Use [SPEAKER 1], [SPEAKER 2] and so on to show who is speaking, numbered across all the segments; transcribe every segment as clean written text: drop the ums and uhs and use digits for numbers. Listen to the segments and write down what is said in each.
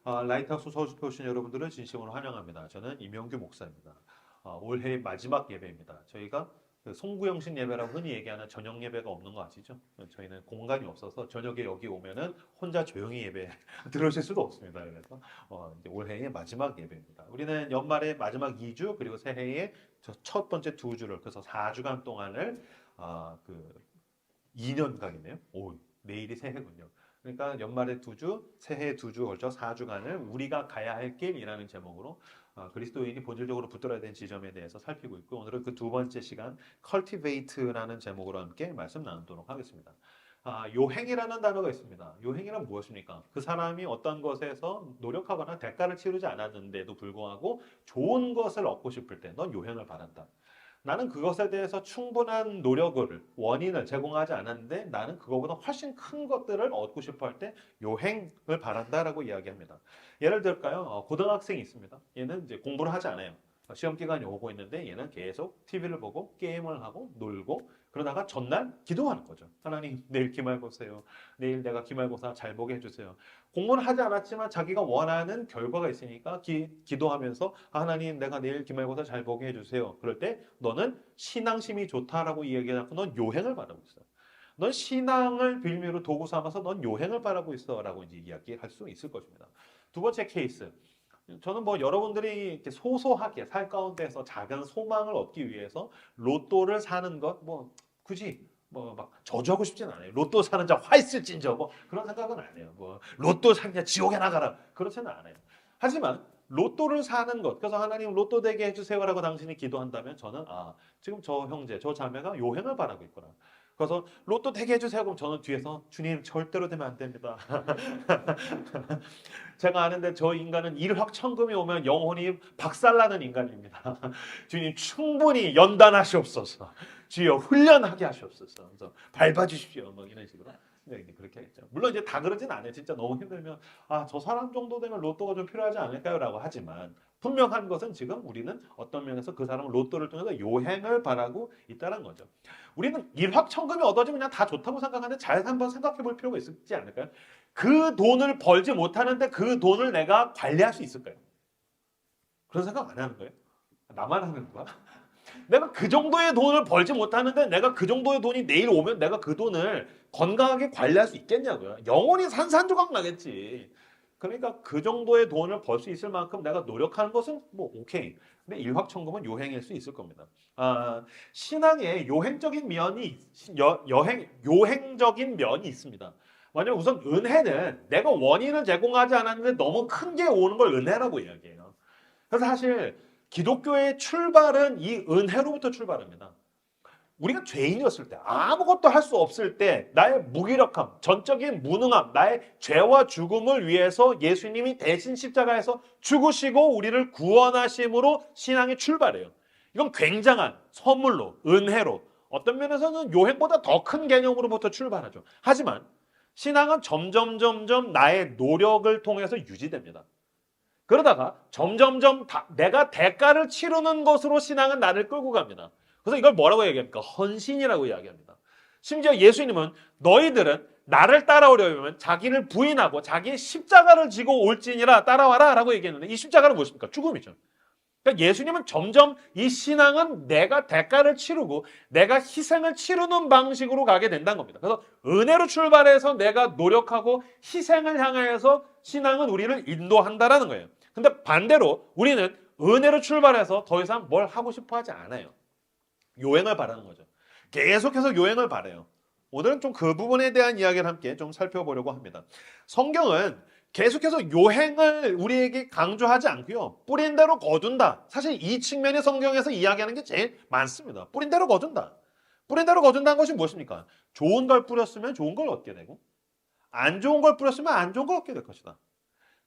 [SPEAKER 1] 라이트하우스 서울숲에 오신 여러분들을 진심으로 환영합니다. 저는 임영규 목사입니다. 올해 마지막 예배입니다. 저희가 그 송구영신 예배라고 흔히 얘기하는 저녁 예배가 없는 거 아시죠? 저희는 공간이 없어서 저녁에 여기 오면은 혼자 조용히 예배 들으실 수도 없습니다. 그래서 이제 올해의 마지막 예배입니다. 우리는 연말의 마지막 2주 그리고 새해의 첫 번째 2주를 그래서 4주간 동안을 그 2년간이네요. 내일이 새해군요. 그러니까 연말에 2주, 새해 2주 걸쳐 4주간을 우리가 가야 할 길이라는 제목으로 그리스도인이 본질적으로 붙들어야 되는 지점에 대해서 살피고 있고 오늘은 그 두 번째 시간 cultivate라는 제목으로 함께 말씀 나누도록 하겠습니다. 요행이라는 단어가 있습니다. 요행이란 무엇입니까? 그 사람이 어떤 것에서 노력하거나 대가를 치르지 않았는데도 불구하고 좋은 것을 얻고 싶을 때 넌 요행을 바란다. 나는 그것에 대해서 충분한 노력을, 원인을 제공하지 않았는데 나는 그거보다 훨씬 큰 것들을 얻고 싶어 할 때 요행을 바란다라고 이야기합니다. 예를 들까요? 고등학생이 있습니다. 얘는 이제 공부를 하지 않아요. 시험 기간이 오고 있는데 얘는 계속 TV를 보고 게임을 하고 놀고 그러다가 전날 기도하는 거죠. 하나님 내일 기말고사요. 내일 내가 기말고사 잘 보게 해주세요. 공부는 하지 않았지만 자기가 원하는 결과가 있으니까 기도하면서 하나님 내가 내일 기말고사 잘 보게 해주세요. 그럴 때 너는 신앙심이 좋다라고 이야기하고 넌 요행을 바라고 있어. 넌 신앙을 빌미로 도구 삼아서 넌 요행을 바라고 있어라고 이제 이야기할 수 있을 것입니다. 두 번째 케이스. 저는 뭐 여러분들이 이렇게 소소하게 살 가운데서 작은 소망을 얻기 위해서 로또를 사는 것 뭐 굳이 뭐 막 저주하고 싶진 않아요. 로또 사는 자 화 있을진저 뭐 그런 생각은 안 해요. 뭐 로또 샀냐 지옥에 나가라 그렇지는 않아요. 하지만 로또를 사는 것 그래서 하나님 로또 되게 해주세요라고 당신이 기도한다면 저는 지금 저 형제 저 자매가 요행을 바라고 있구나. 그래서 로또 되게 해주세요. 그럼 저는 뒤에서 주님 절대로 되면 안 됩니다. 제가 아는데 저 인간은 일확천금이 오면 영혼이 박살나는 인간입니다. 주님 충분히 연단하시옵소서. 주여 훈련하게 하시옵소서. 그래서 밟아주십시오. 뭐 이런 식으로. 네, 그렇게 했죠. 물론 이제 다 그러진 않아요. 진짜 너무 힘들면 저 사람 정도 되면 로또가 좀 필요하지 않을까요?라고 하지만 분명한 것은 지금 우리는 어떤 면에서 그 사람은 로또를 통해서 요행을 바라고 있다는 거죠. 우리는 일확천금이 얻어지면 그냥 다 좋다고 생각하는데 잘 한번 생각해 볼 필요가 있지 않을까요? 그 돈을 벌지 못하는데 그 돈을 내가 관리할 수 있을까요? 그런 생각 안 하는 거예요? 나만 하는 거야? 내가 그 정도의 돈을 벌지 못하는데 내가 그 정도의 돈이 내일 오면 내가 그 돈을 건강하게 관리할 수 있겠냐고요. 영원히 산산조각 나겠지. 그러니까 그 정도의 돈을 벌 수 있을 만큼 내가 노력하는 것은 뭐 오케이. 근데 일확천금은 요행일 수 있을 겁니다. 신앙에 요행적인 면이 요행적인 면이 있습니다. 왜냐면 우선 은혜는 내가 원인을 제공하지 않았는데 너무 큰 게 오는 걸 은혜라고 이야기해요. 그래서 사실 기독교의 출발은 이 은혜로부터 출발합니다. 우리가 죄인이었을 때 아무것도 할 수 없을 때 나의 무기력함, 전적인 무능함, 나의 죄와 죽음을 위해서 예수님이 대신 십자가에서 죽으시고 우리를 구원하심으로 신앙이 출발해요. 이건 굉장한 선물로 은혜로 어떤 면에서는 요행보다 더 큰 개념으로부터 출발하죠. 하지만 신앙은 점점 나의 노력을 통해서 유지됩니다. 그러다가 점점점 내가 대가를 치르는 것으로 신앙은 나를 끌고 갑니다. 그래서 이걸 뭐라고 얘기합니까? 헌신이라고 이야기합니다. 심지어 예수님은 너희들은 나를 따라오려면 자기를 부인하고 자기의 십자가를 지고 올지니라 따라와라 라고 얘기했는데 이 십자가는 무엇입니까? 죽음이죠. 그러니까 예수님은 점점 이 신앙은 내가 대가를 치르고 내가 희생을 치르는 방식으로 가게 된다는 겁니다. 그래서 은혜로 출발해서 내가 노력하고 희생을 향해서 신앙은 우리를 인도한다라는 거예요. 근데 반대로 우리는 은혜로 출발해서 더 이상 뭘 하고 싶어 하지 않아요. 요행을 바라는 거죠. 계속해서 요행을 바라요. 오늘은 좀 그 부분에 대한 이야기를 함께 좀 살펴보려고 합니다. 성경은 계속해서 요행을 우리에게 강조하지 않고요. 뿌린 대로 거둔다. 사실 이 측면의 성경에서 이야기하는 게 제일 많습니다. 뿌린 대로 거둔다. 뿌린 대로 거둔다는 것이 무엇입니까? 좋은 걸 뿌렸으면 좋은 걸 얻게 되고 안 좋은 걸 뿌렸으면 안 좋은 걸 얻게 될 것이다.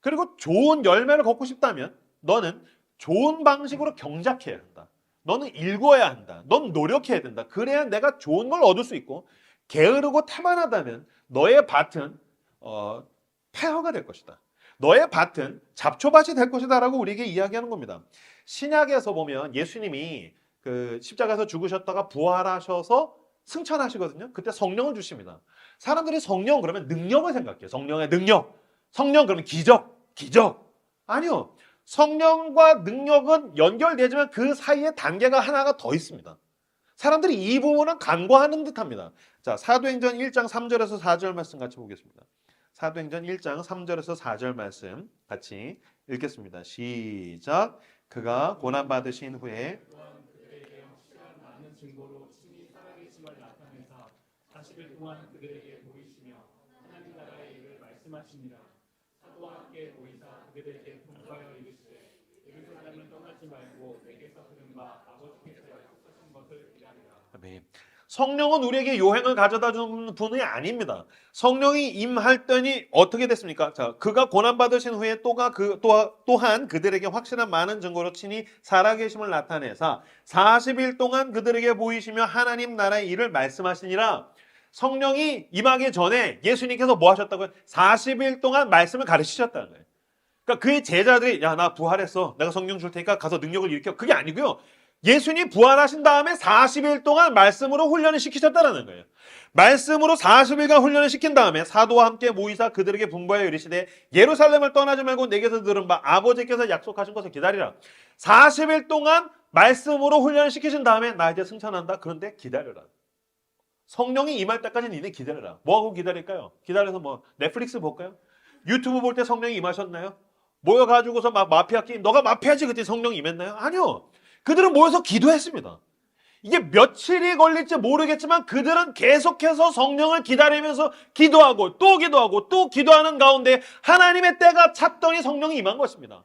[SPEAKER 1] 그리고 좋은 열매를 걷고 싶다면 너는 좋은 방식으로 경작해야 한다. 너는 일궈야 한다. 넌 노력해야 된다. 그래야 내가 좋은 걸 얻을 수 있고 게으르고 태만하다면 너의 밭은 폐허가 될 것이다. 너의 밭은 잡초밭이 될 것이다 라고 우리에게 이야기하는 겁니다. 신약에서 보면 예수님이 그 십자가에서 죽으셨다가 부활하셔서 승천하시거든요. 그때 성령을 주십니다. 사람들이 성령 그러면 능력을 생각해요. 성령의 능력. 성령 그러면 기적. 기적. 아니요. 성령과 능력은 연결되지만 그 사이에 단계가 하나가 더 있습니다. 사람들이 이 부분은 간과하는 듯합니다. 자, 사도행전 1장 3절에서 4절 말씀 같이 보겠습니다. 사도행전 1장 3절에서 4절 말씀 같이 읽겠습니다. 시작. 그가 고난 받으신 후에
[SPEAKER 2] 그들에게 확실한 많은 증거로 친히 살아계심을 나타내사 40일 동안 그들에게 보이시며 하나님 나라의 일을 말씀하시니라. 사도와 함께 보이사 그들에게 분부하여 이르시되 예루살렘을 떠나지 말고 내게서 들은 바 아버지께서 약속하신 것을 기다리라.
[SPEAKER 1] 아멘. 성령은 우리에게 요행을 가져다 주는 분이 아닙니다. 성령이 임할 때니 어떻게 됐습니까? 자, 그가 고난 받으신 후에 또한 그들에게 확실한 많은 증거로 친히 살아계심을 나타내사 40일 동안 그들에게 보이시며 하나님 나라의 일을 말씀하시니라. 성령이 임하기 전에 예수님께서 뭐 하셨다고요? 40일 동안 말씀을 가르치셨다는 거예요. 그러니까 그의 제자들이 야, 나 부활했어. 내가 성령 줄 테니까 가서 능력을 일으켜. 그게 아니고요. 예수님 부활하신 다음에 40일 동안 말씀으로 훈련을 시키셨다는 거예요. 말씀으로 40일간 훈련을 시킨 다음에 사도와 함께 모이사 그들에게 분부하여 이르시되 예루살렘을 떠나지 말고 내게서 들은 바 아버지께서 약속하신 것을 기다리라. 40일 동안 말씀으로 훈련을 시키신 다음에 나 이제 승천한다. 그런데 기다려라. 성령이 임할 때까지 니네 기다려라. 뭐하고 기다릴까요? 기다려서 뭐 넷플릭스 볼까요? 유튜브 볼 때 성령이 임하셨나요? 모여가지고서 막 마피아 게임 너가 마피아지 그때 성령이 임했나요? 아니요. 그들은 모여서 기도했습니다. 이게 며칠이 걸릴지 모르겠지만 그들은 계속해서 성령을 기다리면서 기도하고 또 기도하는 가운데 하나님의 때가 찼더니 성령이 임한 것입니다.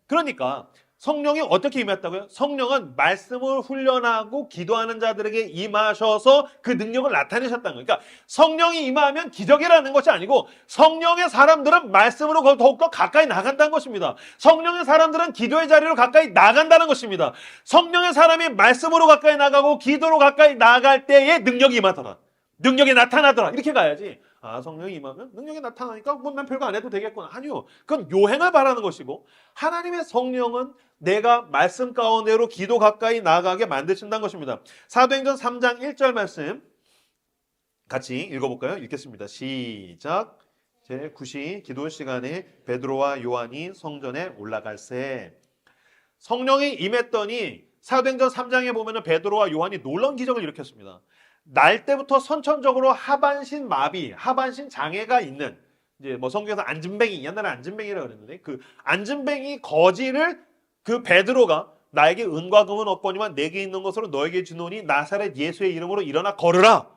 [SPEAKER 1] 그러니까 성령이 어떻게 임했다고요? 성령은 말씀을 훈련하고 기도하는 자들에게 임하셔서 그 능력을 나타내셨다는 거예요. 그러니까 성령이 임하면 기적이라는 것이 아니고 성령의 사람들은 말씀으로 더욱더 가까이 나간다는 것입니다. 성령의 사람들은 기도의 자리로 가까이 나간다는 것입니다. 성령의 사람이 말씀으로 가까이 나가고 기도로 가까이 나갈 때에 능력이 임하더라. 능력이 나타나더라. 이렇게 가야지. 아, 성령이 임하면 능력이 나타나니까 뭐 난 별거 안 해도 되겠구나. 아니요. 그건 요행을 바라는 것이고 하나님의 성령은 내가 말씀 가운데로 기도 가까이 나가게 만드신다는 것입니다. 사도행전 3장 1절 말씀 같이 읽어볼까요? 읽겠습니다. 시작. 제9시 기도 시간에 베드로와 요한이 성전에 올라갈새. 성령이 임했더니 사도행전 3장에 보면 베드로와 요한이 놀라운 기적을 일으켰습니다. 날 때부터 선천적으로 하반신 마비, 하반신 장애가 있는 이제 뭐 성경에서 안진뱅이, 옛날에 안진뱅이라고 그랬는데 그 안진뱅이 거지를 그 베드로가 나에게 은과 금은 없거니와 내게 있는 것으로 너에게 주노니 나사렛 예수의 이름으로 일어나 걸으라.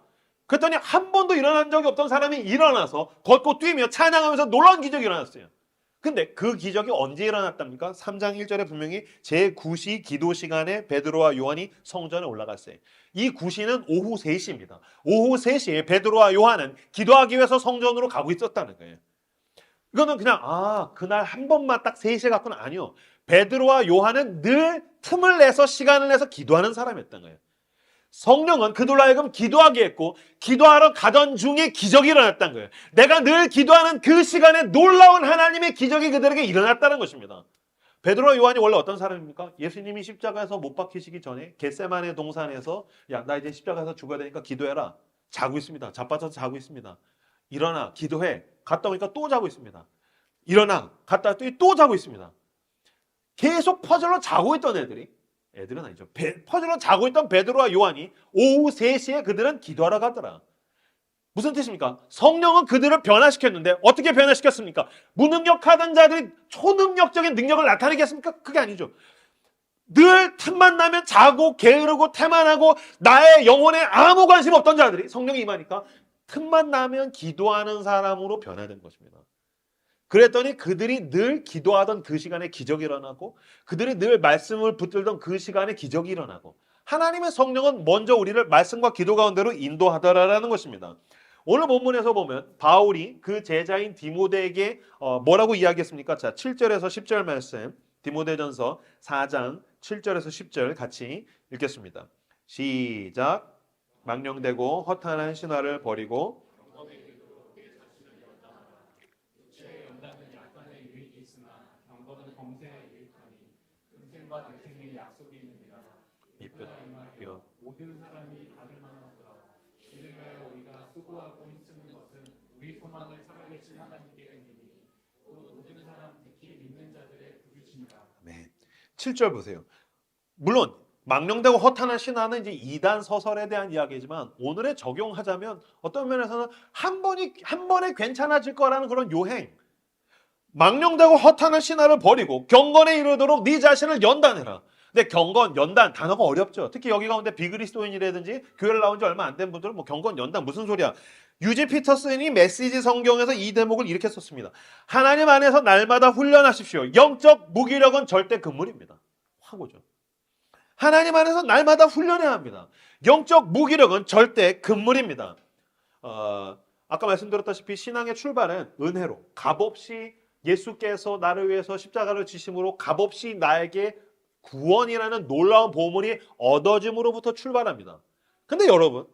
[SPEAKER 1] 그랬더니 한 번도 일어난 적이 없던 사람이 일어나서 걷고 뛰며 찬양하면서 놀라운 기적이 일어났어요. 근데 그 기적이 언제 일어났답니까? 3장 1절에 분명히 제9시 기도 시간에 베드로와 요한이 성전에 올라갔어요. 이 9시는 오후 3시입니다. 오후 3시에 베드로와 요한은 기도하기 위해서 성전으로 가고 있었다는 거예요. 이거는 그냥 그날 한 번만 딱 3시에 갔구나. 아니요. 베드로와 요한은 늘 틈을 내서 시간을 내서 기도하는 사람이었던 거예요. 성령은 그들로 하여금 기도하게 했고 기도하러 가던 중에 기적이 일어났다는 거예요. 내가 늘 기도하는 그 시간에 놀라운 하나님의 기적이 그들에게 일어났다는 것입니다. 베드로와 요한이 원래 어떤 사람입니까? 예수님이 십자가에서 못 박히시기 전에 겟세마네 동산에서 야, 나 이제 십자가에서 죽어야 되니까 기도해라. 자고 있습니다. 자빠져서 자고 있습니다. 일어나 기도해. 갔다 오니까 또 자고 있습니다. 일어나 갔다 왔더니 또 자고 있습니다. 계속 퍼즐로 자고 있던 애들은 아니죠. 퍼즐로 자고 있던 베드로와 요한이 오후 3시에 그들은 기도하러 가더라. 무슨 뜻입니까? 성령은 그들을 변화시켰는데 어떻게 변화시켰습니까? 무능력하던 자들이 초능력적인 능력을 나타내겠습니까? 그게 아니죠. 늘 틈만 나면 자고 게으르고 태만하고 나의 영혼에 아무 관심 없던 자들이 성령이 임하니까 틈만 나면 기도하는 사람으로 변화된 것입니다. 그랬더니 그들이 늘 기도하던 그 시간에 기적이 일어나고 그들이 늘 말씀을 붙들던 그 시간에 기적이 일어나고 하나님의 성령은 먼저 우리를 말씀과 기도 가운데로 인도하더라라는 것입니다. 오늘 본문에서 보면 바울이 그 제자인 디모데에게 뭐라고 이야기했습니까? 자, 7절에서 10절 말씀 디모데전서 4장 7절에서 10절 같이 읽겠습니다. 시작. 망령되고 허탄한 신화를 버리고
[SPEAKER 2] 모든 사람이 받을 만하더라. 이를 위하여 우리가 수고하고 힘쓰는 것은 우리 소망을 살아계신 하나님께 있으니 또 모든 사람 특히
[SPEAKER 1] 7절 보세요. 물론 망령되고 허탄한 신화는 이제 이단 서설에 대한 이야기지만 오늘에 적용하자면 어떤 면에서는 한 번에 괜찮아질 거라는 그런 요행. 망령되고 허탄한 신화를 버리고 경건에 이르도록 네 자신을 연단해라. 근데 경건, 연단 단어가 어렵죠. 특히 여기 가운데 비그리스도인이라든지 교회를 나온 지 얼마 안 된 분들은 뭐 경건, 연단 무슨 소리야. 유지 피터슨이 메시지 성경에서 이 대목을 이렇게 썼습니다. 하나님 안에서 날마다 훈련하십시오. 영적 무기력은 절대 금물입니다. 화고죠. 하나님 안에서 날마다 훈련해야 합니다. 영적 무기력은 절대 금물입니다. 아까 말씀드렸다시피 신앙의 출발은 은혜로 값없이 예수께서 나를 위해서 십자가를 지심으로 값없이 나에게 구원이라는 놀라운 보물이 얻어짐으로부터 출발합니다. 근데 여러분,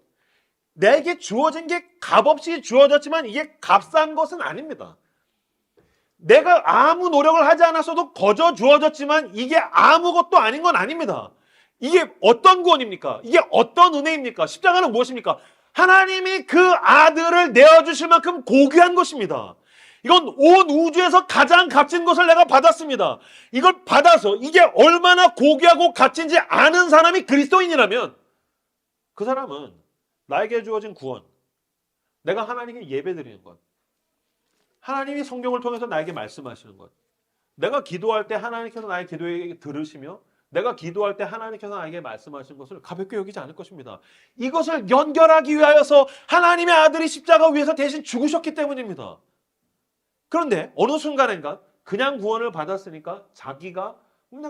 [SPEAKER 1] 내게 주어진 게 값없이 주어졌지만 이게 값싼 것은 아닙니다. 내가 아무 노력을 하지 않았어도 거저 주어졌지만 이게 아무것도 아닌 건 아닙니다. 이게 어떤 구원입니까? 이게 어떤 은혜입니까? 십자가는 무엇입니까? 하나님이 그 아들을 내어주실 만큼 고귀한 것입니다. 이건 온 우주에서 가장 값진 것을 내가 받았습니다. 이걸 받아서 이게 얼마나 고귀하고 값진지 아는 사람이 그리스도인이라면 그 사람은 나에게 주어진 구원, 내가 하나님께 예배드리는 것, 하나님이 성경을 통해서 나에게 말씀하시는 것, 내가 기도할 때 하나님께서 나의 기도에 들으시며 내가 기도할 때 하나님께서 나에게 말씀하신 것을 가볍게 여기지 않을 것입니다. 이것을 연결하기 위하여서 하나님의 아들이 십자가 위에서 대신 죽으셨기 때문입니다. 그런데 어느 순간인가 그냥 구원을 받았으니까 자기가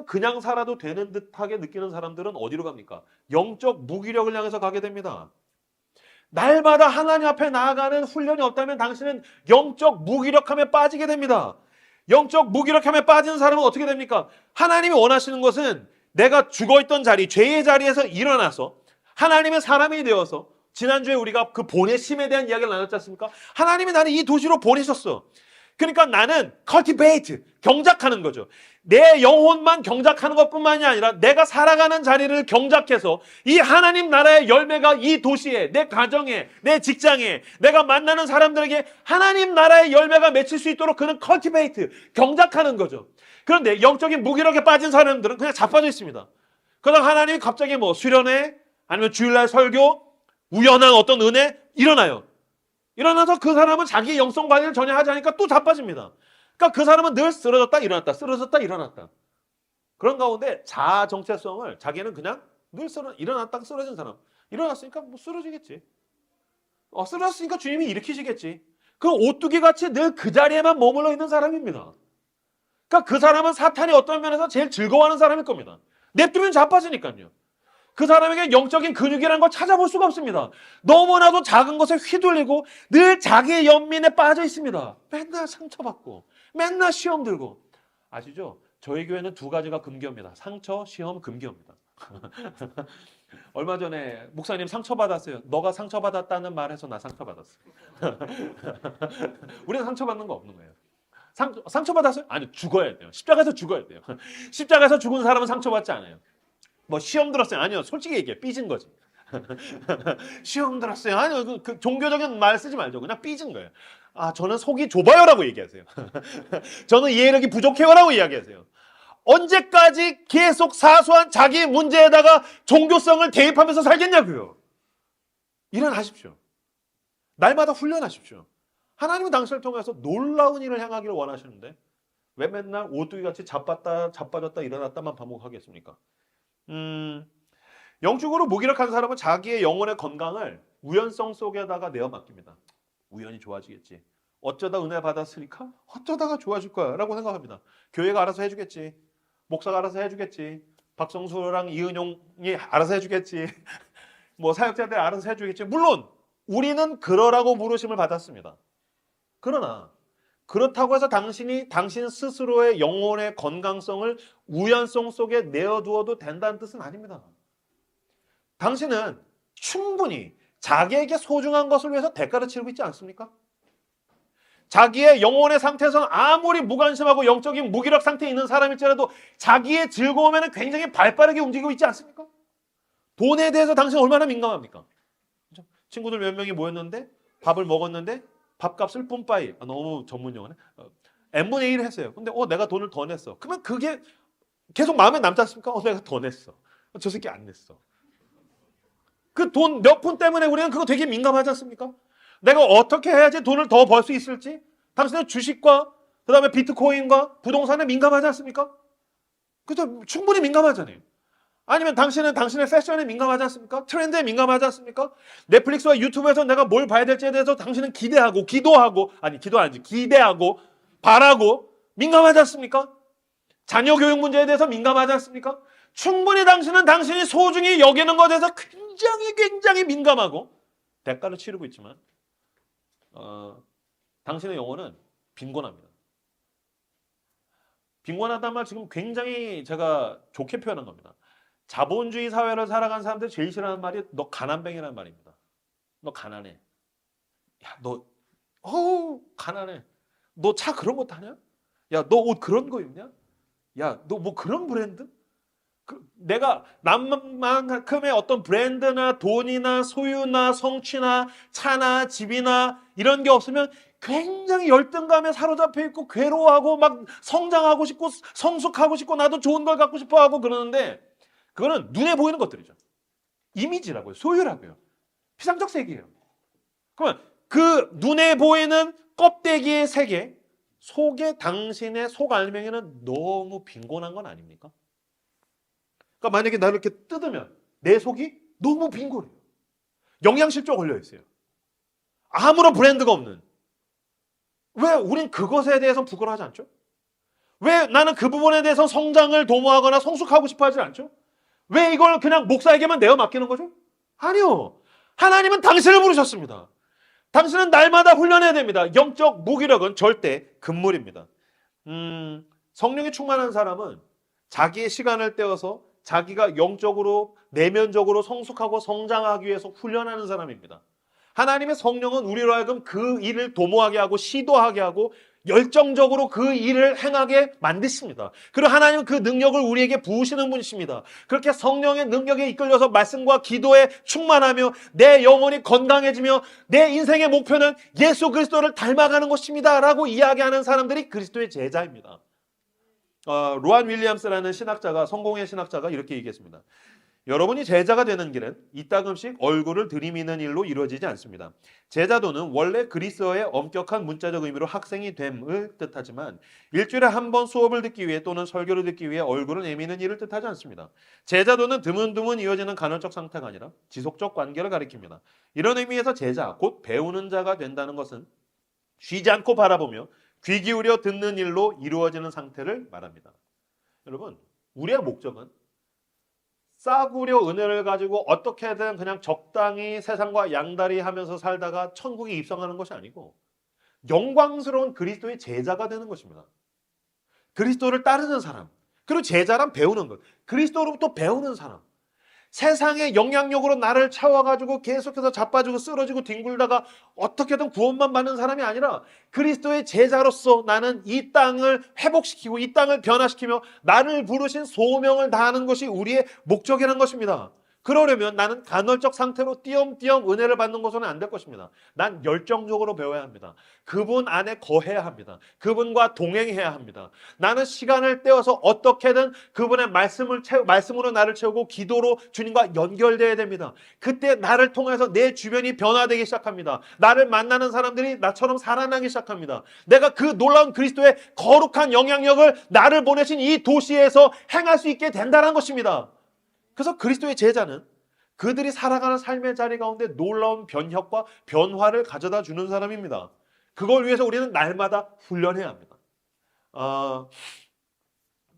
[SPEAKER 1] 그냥 살아도 되는 듯하게 느끼는 사람들은 어디로 갑니까? 영적 무기력을 향해서 가게 됩니다. 날마다 하나님 앞에 나아가는 훈련이 없다면 당신은 영적 무기력함에 빠지게 됩니다. 영적 무기력함에 빠지는 사람은 어떻게 됩니까? 하나님이 원하시는 것은 내가 죽어있던 자리, 죄의 자리에서 일어나서 하나님의 사람이 되어서 지난주에 우리가 그 보내심에 대한 이야기를 나눴지 않습니까? 하나님이 나를 이 도시로 보내셨어. 그러니까 나는 cultivate, 경작하는 거죠. 내 영혼만 경작하는 것뿐만이 아니라 내가 살아가는 자리를 경작해서 이 하나님 나라의 열매가 이 도시에, 내 가정에, 내 직장에, 내가 만나는 사람들에게 하나님 나라의 열매가 맺힐 수 있도록 그는 cultivate, 경작하는 거죠. 그런데 영적인 무기력에 빠진 사람들은 그냥 자빠져 있습니다. 그러다가 하나님이 갑자기 뭐 수련회, 아니면 주일날 설교, 우연한 어떤 은혜 일어나요. 일어나서 그 사람은 자기의 영성 관리를 전혀 하지 않으니까 또 자빠집니다. 그러니까 그 사람은 늘 쓰러졌다 일어났다 쓰러졌다 일어났다. 그런 가운데 자아 정체성을 자기는 그냥 늘 일어났다 쓰러진 사람. 일어났으니까 뭐 쓰러지겠지. 쓰러졌으니까 주님이 일으키시겠지. 그 오뚜기 같이 늘 그 자리에만 머물러 있는 사람입니다. 그러니까 그 사람은 사탄이 어떤 면에서 제일 즐거워하는 사람일 겁니다. 냅두면 자빠지니까요. 그 사람에게 영적인 근육이라는 걸 찾아볼 수가 없습니다. 너무나도 작은 것에 휘둘리고 늘 자기의 연민에 빠져 있습니다. 맨날 상처받고 맨날 시험 들고. 아시죠? 저희 교회는 두 가지가 금기어입니다. 상처, 시험, 금기어입니다. 얼마 전에 목사님 상처받았어요. 너가 상처받았다는 말에서 나 상처받았어. 우리는 상처받는 거 없는 거예요. 상처받았어요? 아니, 죽어야 돼요. 십자가에서 죽어야 돼요. 십자가에서 죽은 사람은 상처받지 않아요. 뭐 시험 들었어요? 아니요. 솔직히 얘기해. 삐진 거지. 시험 들었어요? 아니요. 그 종교적인 말 쓰지 말죠. 그냥 삐진 거예요. 저는 속이 좁아요라고 얘기하세요. 저는 이해력이 부족해요라고 이야기하세요. 언제까지 계속 사소한 자기 문제에다가 종교성을 대입하면서 살겠냐고요. 일어나십시오. 날마다 훈련하십시오. 하나님은 당신을 통해서 놀라운 일을 향하기를 원하시는데 왜 맨날 오뚜기같이 자빠졌다 일어났다만 반복하겠습니까? 영적으로 무기력한 사람은 자기의 영혼의 건강을 우연성 속에다가 내어 맡깁니다. 우연히 좋아지겠지. 어쩌다 은혜 받았으니까 어쩌다가 좋아질 거야 라고 생각합니다. 교회가 알아서 해주겠지. 목사가 알아서 해주겠지. 박성수랑 이은용이 알아서 해주겠지. 뭐 사역자들 알아서 해주겠지. 물론 우리는 그러라고 부르심을 받았습니다. 그러나 그렇다고 해서 당신 스스로의 영혼의 건강성을 우연성 속에 내어두어도 된다는 뜻은 아닙니다. 당신은 충분히 자기에게 소중한 것을 위해서 대가를 치르고 있지 않습니까? 자기의 영혼의 상태에서는 아무리 무관심하고 영적인 무기력 상태에 있는 사람일지라도 자기의 즐거움에는 굉장히 발빠르게 움직이고 있지 않습니까? 돈에 대해서 당신은 얼마나 민감합니까? 친구들 몇 명이 모였는데 밥을 먹었는데 밥값을 뿜빠이, 너무 전문 용어네. n분의 1을 했어요. 근데 내가 돈을 더 냈어. 그러면 그게 계속 마음에 남지 않습니까? 내가 더 냈어. 저 새끼 안 냈어. 그 돈 몇 푼 때문에 우리는 그거 되게 민감하지 않습니까? 내가 어떻게 해야지 돈을 더 벌 수 있을지? 당신은 주식과 그다음에 비트코인과 부동산에 민감하지 않습니까? 그죠? 충분히 민감하잖아요. 아니면 당신은 당신의 패션에 민감하지 않습니까? 트렌드에 민감하지 않습니까? 넷플릭스와 유튜브에서 내가 뭘 봐야 될지에 대해서 당신은 기대하고 기도하고 아니 기도 아니지 기대하고 바라고 민감하지 않습니까? 자녀 교육 문제에 대해서 민감하지 않습니까? 충분히 당신은 당신이 소중히 여기는 것에 대해서 굉장히 민감하고 대가를 치르고 있지만 당신의 영혼은 빈곤합니다. 빈곤하다는 말 지금 굉장히 제가 좋게 표현한 겁니다. 자본주의 사회를 살아간 사람들이 제일 싫어하는 말이 너 가난뱅이라는 말입니다. 너 가난해. 야, 너 가난해. 너 차 그런 거 타냐? 야, 너 옷 그런 거 입냐? 야, 너 뭐 그런 브랜드? 내가 남만큼의 어떤 브랜드나 돈이나 소유나 성취나 차나 집이나 이런 게 없으면 굉장히 열등감에 사로잡혀 있고 괴로워하고 막 성장하고 싶고 성숙하고 싶고 나도 좋은 걸 갖고 싶어 하고 그러는데 그거는 눈에 보이는 것들이죠. 이미지라고요. 소유라고요. 피상적 세계예요. 그러면 그 눈에 보이는 껍데기의 세계 속에 당신의 속 알맹이는 너무 빈곤한 건 아닙니까? 그러니까 만약에 나를 이렇게 뜯으면 내 속이 너무 빈곤해요. 영양실조 걸려 있어요. 아무런 브랜드가 없는. 왜 우린 그것에 대해서 부끄러워하지 않죠? 왜 나는 그 부분에 대해서 성장을 도모하거나 성숙하고 싶어 하지 않죠? 왜 이걸 그냥 목사에게만 내어 맡기는 거죠? 아니요. 하나님은 당신을 부르셨습니다. 당신은 날마다 훈련해야 됩니다. 영적 무기력은 절대 금물입니다. 성령이 충만한 사람은 자기의 시간을 떼어서 자기가 영적으로 내면적으로 성숙하고 성장하기 위해서 훈련하는 사람입니다. 하나님의 성령은 우리로 하여금 그 일을 도모하게 하고 시도하게 하고 열정적으로 그 일을 행하게 만드십니다. 그리고 하나님은 그 능력을 우리에게 부으시는 분이십니다. 그렇게 성령의 능력에 이끌려서 말씀과 기도에 충만하며 내 영혼이 건강해지며 내 인생의 목표는 예수 그리스도를 닮아가는 것입니다 라고 이야기하는 사람들이 그리스도의 제자입니다. 로안 윌리엄스라는 신학자가 성공의 신학자가 이렇게 얘기했습니다. 여러분이 제자가 되는 길은 이따금씩 얼굴을 들이미는 일로 이루어지지 않습니다. 제자도는 원래 그리스어의 엄격한 문자적 의미로 학생이 됨을 뜻하지만 일주일에 한 번 수업을 듣기 위해 또는 설교를 듣기 위해 얼굴을 내미는 일을 뜻하지 않습니다. 제자도는 드문드문 이어지는 간헐적 상태가 아니라 지속적 관계를 가리킵니다. 이런 의미에서 제자, 곧 배우는 자가 된다는 것은 쉬지 않고 바라보며 귀 기울여 듣는 일로 이루어지는 상태를 말합니다. 여러분, 우리의 목적은 싸구려 은혜를 가지고 어떻게든 그냥 적당히 세상과 양다리 하면서 살다가 천국에 입성하는 것이 아니고 영광스러운 그리스도의 제자가 되는 것입니다. 그리스도를 따르는 사람, 그리고 제자란 배우는 것, 그리스도로부터 배우는 사람. 세상의 영향력으로 나를 채워가지고 계속해서 자빠지고 쓰러지고 뒹굴다가 어떻게든 구원만 받는 사람이 아니라 그리스도의 제자로서 나는 이 땅을 회복시키고 이 땅을 변화시키며 나를 부르신 소명을 다하는 것이 우리의 목적이라는 것입니다. 그러려면 나는 간헐적 상태로 띄엄띄엄 은혜를 받는 것은 안 될 것입니다. 난 열정적으로 배워야 합니다. 그분 안에 거해야 합니다. 그분과 동행해야 합니다. 나는 시간을 떼어서 어떻게든 그분의 말씀으로 나를 채우고 기도로 주님과 연결되어야 됩니다. 그때 나를 통해서 내 주변이 변화되기 시작합니다. 나를 만나는 사람들이 나처럼 살아나기 시작합니다. 내가 그 놀라운 그리스도의 거룩한 영향력을 나를 보내신 이 도시에서 행할 수 있게 된다는 것입니다. 그래서 그리스도의 제자는 그들이 살아가는 삶의 자리 가운데 놀라운 변혁과 변화를 가져다 주는 사람입니다. 그걸 위해서 우리는 날마다 훈련해야 합니다.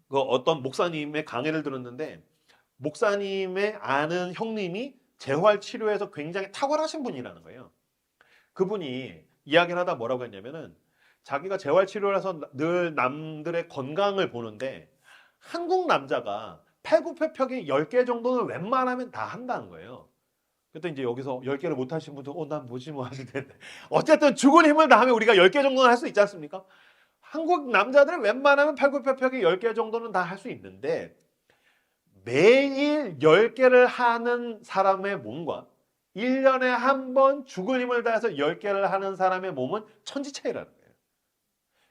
[SPEAKER 1] 어떤 목사님의 강의를 들었는데 목사님의 아는 형님이 재활치료에서 굉장히 탁월하신 분이라는 거예요. 그분이 이야기를 하다 뭐라고 했냐면은 자기가 재활치료를 해서 늘 남들의 건강을 보는데 한국 남자가 팔굽혀펴기 10개 정도는 웬만하면 다 한다는 거예요. 그때 이제 여기서 10개를 못 하신 분들 난 뭐지 뭐 하실 텐데 어쨌든 죽은 힘을 다하면 우리가 10개 정도는 할 수 있지 않습니까? 한국 남자들은 웬만하면 팔굽혀펴기 10개 정도는 다 할 수 있는데 매일 10개를 하는 사람의 몸과 1년에 한 번 죽을 힘을 다해서 10개를 하는 사람의 몸은 천지 차이라는 거예요.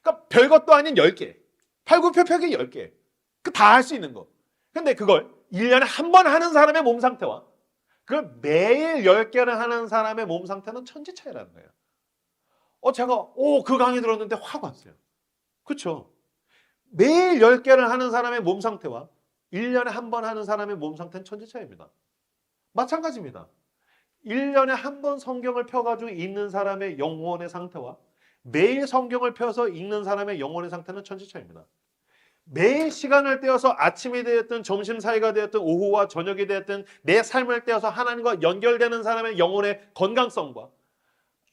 [SPEAKER 1] 그러니까 별것도 아닌 10개, 팔굽혀펴기 10개. 그 다 할 수 있는 거. 근데 그걸 1년에 한 번 하는 사람의 몸 상태와 그걸 매일 10개를 하는 사람의 몸 상태는 천지 차이라는 거예요. 제가 그 강의 들었는데 확 왔어요. 그렇죠? 매일 10개를 하는 사람의 몸 상태와 1년에 한 번 하는 사람의 몸 상태는 천지 차이입니다. 마찬가지입니다. 1년에 한 번 성경을 펴가지고 읽는 사람의 영혼의 상태와 매일 성경을 펴서 읽는 사람의 영혼의 상태는 천지 차이입니다. 매일 시간을 떼어서 아침이 되었든 점심 사이가 되었든 오후와 저녁이 되었든 내 삶을 떼어서 하나님과 연결되는 사람의 영혼의 건강성과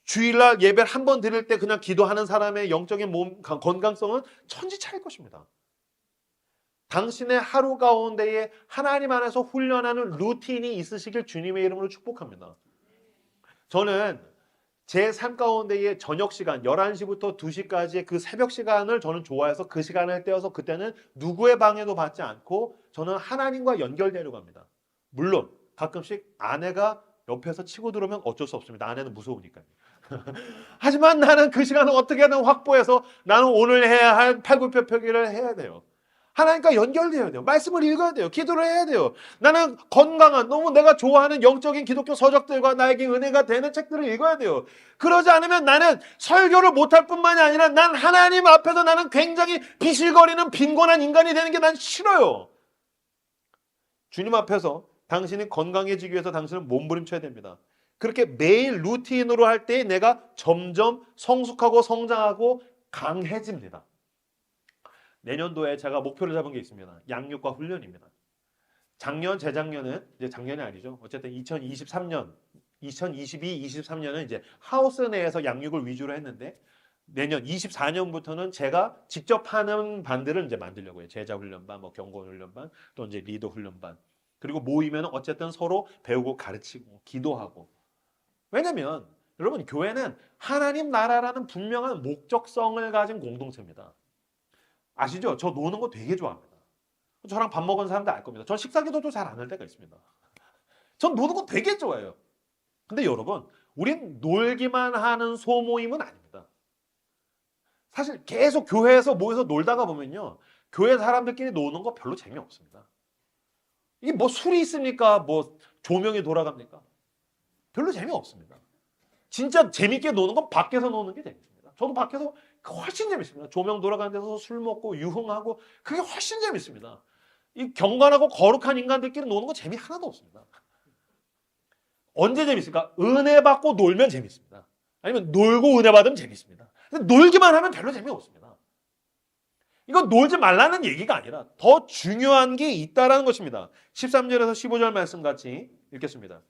[SPEAKER 1] 주일날 예배를 한 번 드릴 때 그냥 기도하는 사람의 영적인 몸 건강성은 천지 차이일 것입니다. 당신의 하루 가운데에 하나님 안에서 훈련하는 루틴이 있으시길 주님의 이름으로 축복합니다. 저는 제 삶 가운데의 저녁 시간 11시부터 2시까지의 그 새벽 시간을 저는 좋아해서 그 시간을 떼어서 그때는 누구의 방해도 받지 않고 저는 하나님과 연결되려고 합니다. 물론 가끔씩 아내가 옆에서 치고 들어오면 어쩔 수 없습니다. 아내는 무서우니까요. 하지만 나는 그 시간을 어떻게든 확보해서 나는 오늘 해야 할 팔굽혀펴기를 해야 돼요. 하나님과 연결되어야 돼요. 말씀을 읽어야 돼요. 기도를 해야 돼요. 나는 건강한 너무 내가 좋아하는 영적인 기독교 서적들과 나에게 은혜가 되는 책들을 읽어야 돼요. 그러지 않으면 나는 설교를 못할 뿐만이 아니라 난 하나님 앞에서 나는 굉장히 비실거리는 빈곤한 인간이 되는 게 난 싫어요. 주님 앞에서 당신이 건강해지기 위해서 당신은 몸부림쳐야 됩니다. 그렇게 매일 루틴으로 할 때 내가 점점 성숙하고 성장하고 강해집니다. 내년도에 제가 목표를 잡은 게 있습니다. 양육과 훈련입니다. 작년, 재작년은 이제 작년이 아니죠. 어쨌든 2023년, 2022, 23년은 이제 하우스 내에서 양육을 위주로 했는데 내년 24년부터는 제가 직접 하는 반들을 이제 만들려고 해요. 제자 훈련반, 뭐 경건 훈련반, 또 이제 리더 훈련반. 그리고 모이면 어쨌든 서로 배우고 가르치고 기도하고. 왜냐면 여러분 교회는 하나님 나라라는 분명한 목적성을 가진 공동체입니다. 아시죠? 저 노는 거 되게 좋아합니다. 저랑 밥 먹은 사람들 알 겁니다. 전 식사기도도 잘 안 할 때가 있습니다. 전 노는 거 되게 좋아해요. 근데 여러분, 우린 놀기만 하는 소모임은 아닙니다. 사실 계속 교회에서 모여서 놀다가 보면요. 교회 사람들끼리 노는 거 별로 재미없습니다. 이게 뭐 술이 있습니까? 뭐 조명이 돌아갑니까? 별로 재미없습니다. 진짜 재밌게 노는 건 밖에서 노는 게 재밌습니다. 저도 밖에서 훨씬 재밌습니다. 조명 돌아가는 데서 술 먹고 유흥하고 그게 훨씬 재밌습니다. 이 경건하고 거룩한 인간들끼리 노는 거 재미 하나도 없습니다. 언제 재밌을까? 은혜 받고 놀면 재밌습니다. 아니면 놀고 은혜 받으면 재밌습니다. 근데 놀기만 하면 별로 재미없습니다. 이건 놀지 말라는 얘기가 아니라 더 중요한 게 있다라는 것입니다. 13절에서 15절 말씀 같이 읽겠습니다.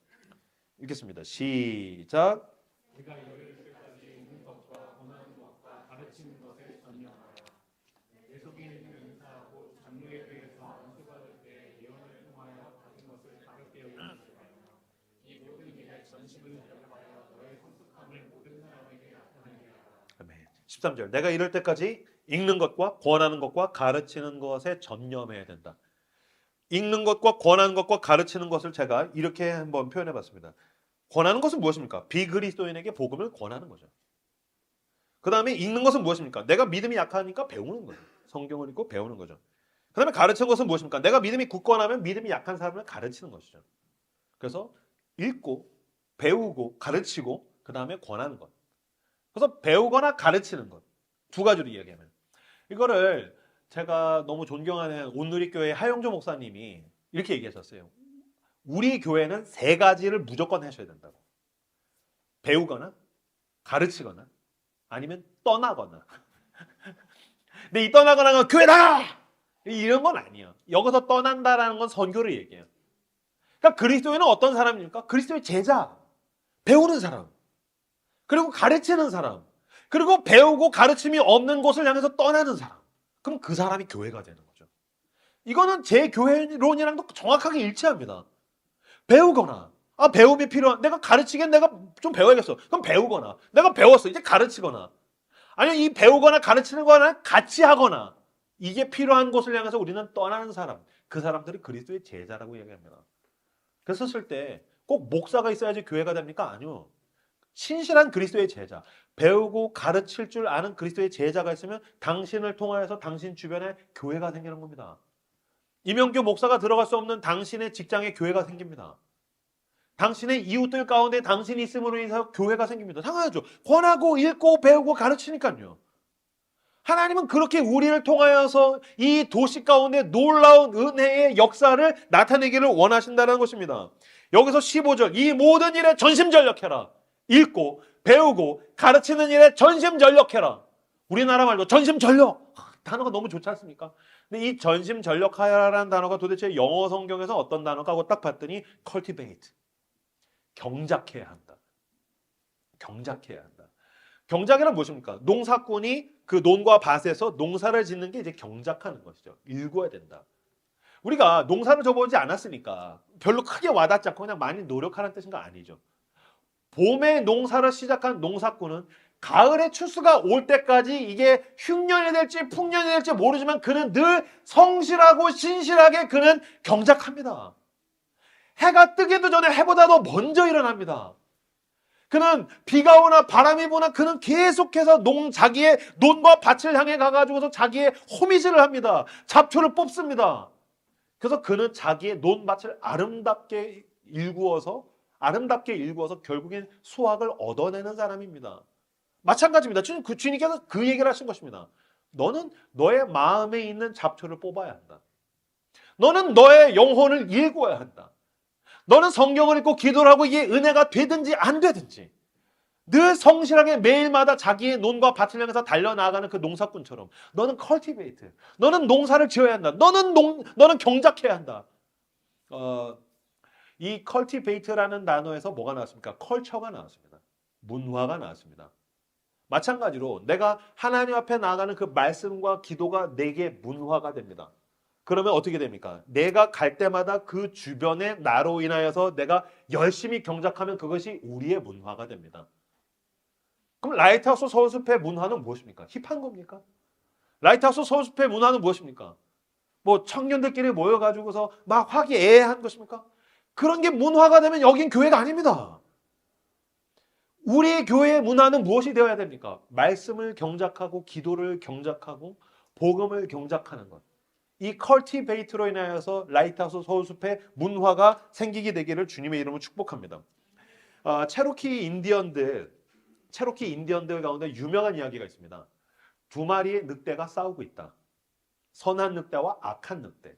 [SPEAKER 1] 시작.
[SPEAKER 2] 내가 이를 때까지 있는 것과 권하는 것과 가르치는 것에 전념하여 내 속에 있는 은사하고 장로에 대해서 안수받을 때 예언을 통하여 받은 것을 가볍게 여기지 말며 이 모든 일에 전심을 다하여 너의 성숙함을 모든 사람에게 나타내게 하라.
[SPEAKER 1] 아멘. 13절. 내가 이럴 때까지 읽는 것과 권하는 것과 가르치는 것에 전념해야 된다. 읽는 것과 권하는 것과 가르치는 것을 제가 이렇게 한번 표현해 봤습니다. 권하는 것은 무엇입니까? 비그리스도인에게 복음을 권하는 거죠. 그 다음에 읽는 것은 무엇입니까? 내가 믿음이 약하니까 배우는 거죠. 성경을 읽고 배우는 거죠. 그 다음에 가르치는 것은 무엇입니까? 내가 믿음이 굳건하면 믿음이 약한 사람을 가르치는 것이죠. 그래서 읽고 배우고 가르치고 그 다음에 권하는 것. 그래서 배우거나 가르치는 것. 두 가지로 이야기하면. 이거를 제가 너무 존경하는 온누리교회 하영조 목사님이 이렇게 얘기하셨어요. 우리 교회는 세 가지를 무조건 하셔야 된다고. 배우거나 가르치거나 아니면 떠나거나. 근데 이 떠나거나가 교회다! 이런 건 아니에요. 여기서 떠난다라는 건 선교를 얘기해요. 그러니까 그리스도인은 어떤 사람입니까? 그리스도의 제자, 배우는 사람, 그리고 가르치는 사람, 그리고 배우고 가르침이 없는 곳을 향해서 떠나는 사람. 그럼 그 사람이 교회가 되는 거죠. 이거는 제 교회론이랑도 정확하게 일치합니다. 배우거나 배움이 필요한 내가 가르치긴 내가 좀 배워야겠어. 그럼 배우거나 내가 배웠어. 이제 가르치거나 아니면 이 배우거나 가르치는 거나 같이 하거나 이게 필요한 곳을 향해서 우리는 떠나는 사람. 그 사람들이 그리스도의 제자라고 얘기합니다. 그래서 쓸 때 꼭 목사가 있어야지 교회가 됩니까? 아니요. 신실한 그리스도의 제자, 배우고 가르칠 줄 아는 그리스도의 제자가 있으면 당신을 통하여서 당신 주변에 교회가 생기는 겁니다. 이명규 목사가 들어갈 수 없는 당신의 직장에 교회가 생깁니다. 당신의 이웃들 가운데 당신이 있음으로 인해서 교회가 생깁니다. 당연하죠. 권하고 읽고 배우고 가르치니까요. 하나님은 그렇게 우리를 통하여서 이 도시 가운데 놀라운 은혜의 역사를 나타내기를 원하신다는 것입니다. 여기서 15절, 이 모든 일에 전심전력해라. 읽고 배우고 가르치는 일에 전심전력해라. 우리나라 말로 전심전력. 단어가 너무 좋지 않습니까? 근데 이 전심전력하라라는 단어가 도대체 영어 성경에서 어떤 단어가 하고 딱 봤더니 cultivate. 경작해야 한다. 경작해야 한다. 경작이란 무엇입니까? 농사꾼이 그 논과 밭에서 농사를 짓는 게 이제 경작하는 것이죠. 일궈야 된다. 우리가 농사를 접어보지 않았으니까 별로 크게 와닿지 않고 그냥 많이 노력하라는 뜻인 거 아니죠. 봄에 농사를 시작한 농사꾼은 가을에 추수가 올 때까지 이게 흉년이 될지 풍년이 될지 모르지만 그는 늘 성실하고 신실하게 그는 경작합니다. 해가 뜨기도 전에 해보다 더 먼저 일어납니다. 그는 비가 오나 바람이 부나 그는 계속해서 자기의 논과 밭을 향해 가가지고서 자기의 호미질을 합니다. 잡초를 뽑습니다. 그래서 그는 자기의 논밭을 아름답게 일구어서 결국엔 수확을 얻어내는 사람입니다. 마찬가지입니다. 주님께서 그 얘기를 하신 것입니다. 너는 너의 마음에 있는 잡초를 뽑아야 한다. 너는 너의 영혼을 일구어야 한다. 너는 성경을 읽고 기도를 하고 이게 은혜가 되든지 안 되든지 늘 성실하게 매일마다 자기의 논과 밭을 향해서 달려나가는 그 농사꾼처럼 너는 cultivate, 너는 농사를 지어야 한다. 너는 경작해야 한다. 이 cultivate라는 단어에서 뭐가 나왔습니까? 컬처가 나왔습니다. 문화가 나왔습니다. 마찬가지로 내가 하나님 앞에 나아가는 그 말씀과 기도가 내게 문화가 됩니다. 그러면 어떻게 됩니까? 내가 갈 때마다 그 주변에 나로 인하여서 내가 열심히 경작하면 그것이 우리의 문화가 됩니다. 그럼 라이트하우스 서울숲의 문화는 무엇입니까? 힙한 겁니까? 라이트하우스 서울숲의 문화는 무엇입니까? 뭐 청년들끼리 모여가지고서 막 화기애애한 것입니까? 그런 게 문화가 되면 여긴 교회가 아닙니다. 우리 교회의 문화는 무엇이 되어야 됩니까? 말씀을 경작하고 기도를 경작하고 복음을 경작하는 것. 이 컬티베이트로 인하여서 라이트하우스 서울숲의 문화가 생기게 되기를 주님의 이름으로 축복합니다. 체로키 인디언들 가운데 유명한 이야기가 있습니다. 두 마리의 늑대가 싸우고 있다. 선한 늑대와 악한 늑대.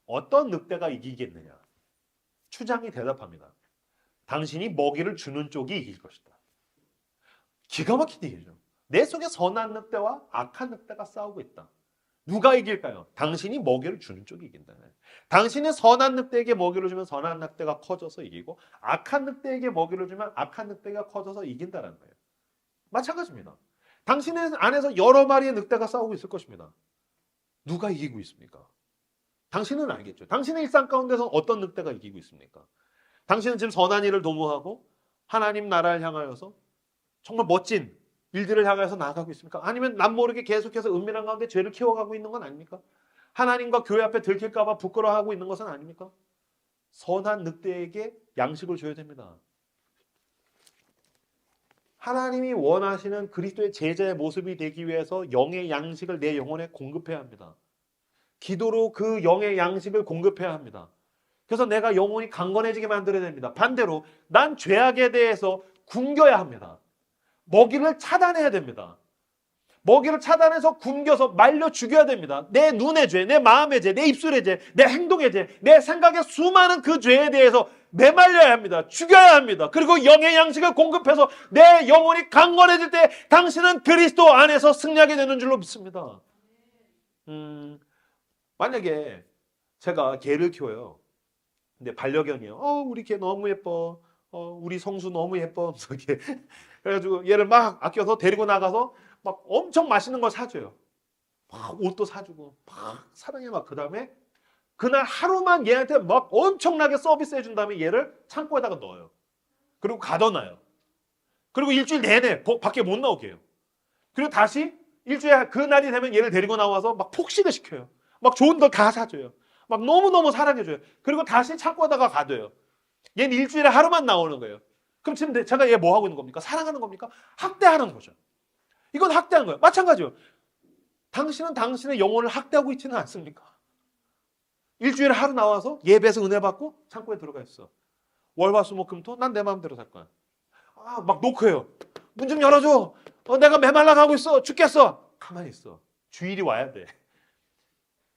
[SPEAKER 1] 어떤 늑대가 이기겠느냐? 추장이 대답합니다. 당신이 먹이를 주는 쪽이 이길 것이다. 기가 막힌 얘기죠. 내 속에 선한 늑대와 악한 늑대가 싸우고 있다. 누가 이길까요? 당신이 먹이를 주는 쪽이 이긴다. 당신이 선한 늑대에게 먹이를 주면 선한 늑대가 커져서 이기고 악한 늑대에게 먹이를 주면 악한 늑대가 커져서 이긴다는 거예요. 마찬가지입니다. 당신의 안에서 여러 마리의 늑대가 싸우고 있을 것입니다. 누가 이기고 있습니까? 당신은 알겠죠. 당신의 일상 가운데서 어떤 늑대가 이기고 있습니까? 당신은 지금 선한 일을 도모하고 하나님 나라를 향하여서 정말 멋진 일들을 향해서 나아가고 있습니까? 아니면 남모르게 계속해서 은밀한 가운데 죄를 키워가고 있는 건 아닙니까? 하나님과 교회 앞에 들킬까 봐 부끄러워하고 있는 것은 아닙니까? 선한 늑대에게 양식을 줘야 됩니다. 하나님이 원하시는 그리스도의 제자의 모습이 되기 위해서 영의 양식을 내 영혼에 공급해야 합니다. 기도로 그 영의 양식을 공급해야 합니다. 그래서 내가 영혼이 강건해지게 만들어야 됩니다. 반대로 난 죄악에 대해서 굶겨야 합니다. 먹이를 차단해야 됩니다. 먹이를 차단해서 굶겨서 말려 죽여야 됩니다. 내 눈의 죄, 내 마음의 죄, 내 입술의 죄, 내 행동의 죄, 내 생각의 수많은 그 죄에 대해서 매말려야 합니다. 죽여야 합니다. 그리고 영의 양식을 공급해서 내 영혼이 강건해질 때 당신은 그리스도 안에서 승리하게 되는 줄로 믿습니다. 만약에 제가 개를 키워요. 근데 반려견이에요. 우리 개 너무 예뻐. 우리 성수 너무 예뻐. 그래가지고 얘를 막 아껴서 데리고 나가서 막 엄청 맛있는 걸 사줘요. 막 옷도 사주고 막 사랑해. 막 그 다음에 그날 하루만 얘한테 막 엄청나게 서비스 해준 다음에 얘를 창고에다가 넣어요. 그리고 가둬놔요. 그리고 일주일 내내 밖에 못 나오게 해요. 그리고 다시 일주일 그날이 되면 얘를 데리고 나와서 막 폭식을 시켜요. 막 좋은 걸 다 사줘요. 막 너무너무 사랑해줘요. 그리고 다시 창고에다가 가둬요. 얘는 일주일에 하루만 나오는 거예요. 그럼 지금 제가 얘 뭐 하고 있는 겁니까? 사랑하는 겁니까? 학대하는 거죠. 이건 학대하는 거예요. 마찬가지요. 당신은 당신의 영혼을 학대하고 있지는 않습니까? 일주일에 하루 나와서 예배에서 은혜 받고 창고에 들어가 있어. 월화수목금토 난 내 마음대로 살 거야. 막 노크해요. 문 좀 열어줘. 내가 메말라 가고 있어. 죽겠어. 가만히 있어. 주일이 와야 돼.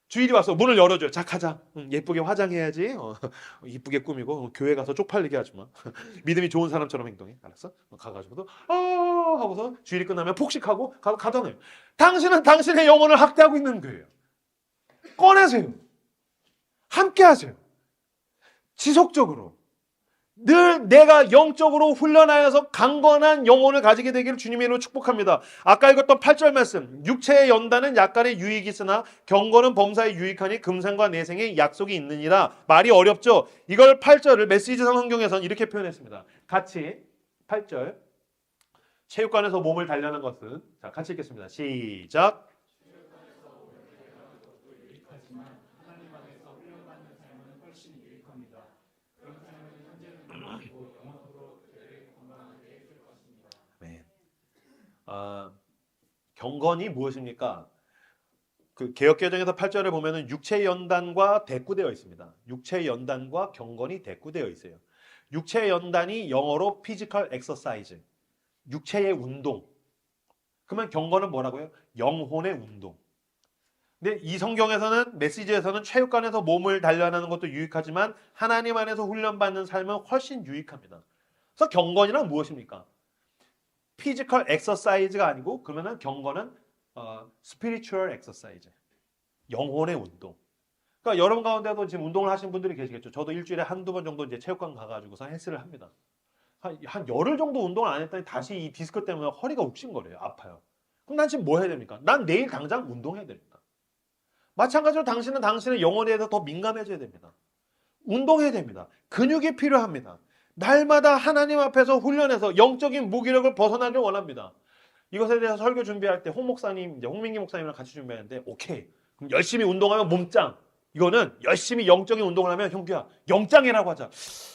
[SPEAKER 1] 주일이 와서 문을 열어줘요. 자, 가자. 예쁘게 화장해야지. 이쁘게 꾸미고 교회 가서 쪽팔리게 하지 마. 믿음이 좋은 사람처럼 행동해. 알았어? 가가지고도 하고서 주일이 끝나면 폭식하고 가던해요. 당신은 당신의 영혼을 학대하고 있는 거예요. 꺼내세요. 함께 하세요. 지속적으로. 늘 내가 영적으로 훈련하여서 강건한 영혼을 가지게 되기를 주님의 이름으로 축복합니다. 아까 읽었던 8절 말씀, 육체의 연단은 약간의 유익이 있으나 경건은 범사에 유익하니 금생과 내생의 약속이 있느니라. 말이 어렵죠? 이걸 8절을 메시지 성경에서는 이렇게 표현했습니다. 같이 8절, 체육관에서 몸을 단련하는 것은, 자, 같이 읽겠습니다. 시작.
[SPEAKER 2] 유익하지만 하나님 안에서 훈련받는 삶은 훨씬 유익합니다. 그런 삶은 현재는 건강하고 영원토록 그들의 건강하게 해줄 것입니다.
[SPEAKER 1] 네. 경건이 무엇입니까? 그 개역개정에서 8절에 보면은 육체의 연단과 대꾸되어 있습니다. 육체의 연단과 경건이 대꾸되어 있어요. 육체의 연단이 영어로 physical exercise, 육체의 운동. 그러면 경건은 뭐라고요? 영혼의 운동. 근데 이 성경에서는 메시지에서는 체육관에서 몸을 단련하는 것도 유익하지만 하나님 안에서 훈련받는 삶은 훨씬 유익합니다. 그래서 경건이란 무엇입니까? 피지컬 엑서사이즈가 아니고 그러면은 경건은 스피리추얼 엑서사이즈, 영혼의 운동. 그러니까 여러분 가운데도 지금 운동을 하시는 분들이 계시겠죠. 저도 일주일에 한두 번 정도 이제 체육관 가가지고서 헬스를 합니다. 한 열흘 정도 운동을 안 했더니 다시 이 디스크 때문에 허리가 욱신거려요. 아파요. 그럼 난 지금 뭐 해야 됩니까? 난 내일 당장 운동해야 됩니다. 마찬가지로 당신은 당신의 영혼에 대해서 더 민감해져야 됩니다. 운동해야 됩니다. 근육이 필요합니다. 날마다 하나님 앞에서 훈련해서 영적인 무기력을 벗어나길 원합니다. 이것에 대해서 설교 준비할 때 홍 목사님, 이제 홍민기 목사님이랑 같이 준비하는데, 오케이. 그럼 열심히 운동하면 몸짱. 이거는 열심히 영적인 운동을 하면 형규야, 영짱이라고 하자.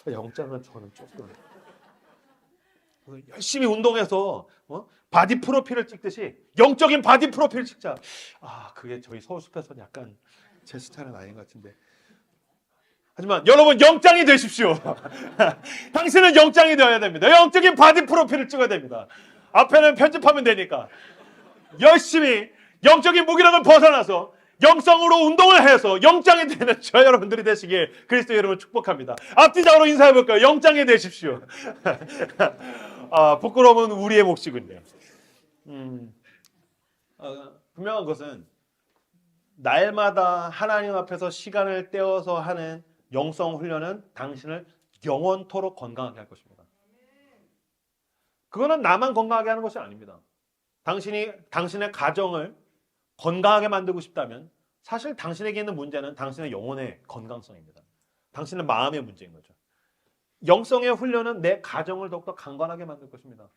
[SPEAKER 1] 영짱은 저는 조금. 열심히 운동해서 바디 프로필을 찍듯이 영적인 바디 프로필을 찍자. 그게 저희 서울숲에서는 약간 제 스타일은 아닌 것 같은데. 하지만 여러분 영장이 되십시오. 당신은 영장이 되어야 됩니다. 영적인 바디 프로필을 찍어야 됩니다. 앞에는 편집하면 되니까 열심히 영적인 무기력을 벗어나서 영성으로 운동을 해서 영장이 되는 저 여러분들이 되시길 그리스도 여러분 축복합니다. 앞뒤적으로 인사해 볼까요? 영장이 되십시오. 부끄러움은 우리의 몫이군요. 분명한 것은 날마다 하나님 앞에서 시간을 떼어서 하는 영성 훈련은 당신을 영원토록 건강하게 할 것입니다. 그거는 나만 건강하게 하는 것이 아닙니다. 당신이 당신의 가정을 건강하게 만들고 싶다면 사실 당신에게 있는 문제는 당신의 영혼의 건강성입니다. 당신의 마음의 문제인 거죠. 영성의 훈련은 내 가정을 더욱더 강건하게 만들 것입니다.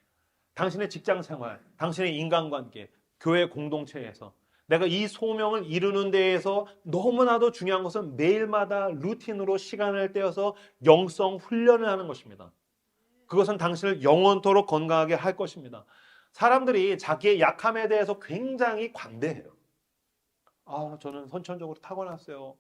[SPEAKER 1] 당신의 직장 생활, 당신의 인간관계, 교회 공동체에서 내가 이 소명을 이루는 데에서 너무나도 중요한 것은 매일마다 루틴으로 시간을 떼어서 영성 훈련을 하는 것입니다. 그것은 당신을 영원토록 건강하게 할 것입니다. 사람들이 자기의 약함에 대해서 굉장히 관대해요. 저는 선천적으로 타고났어요.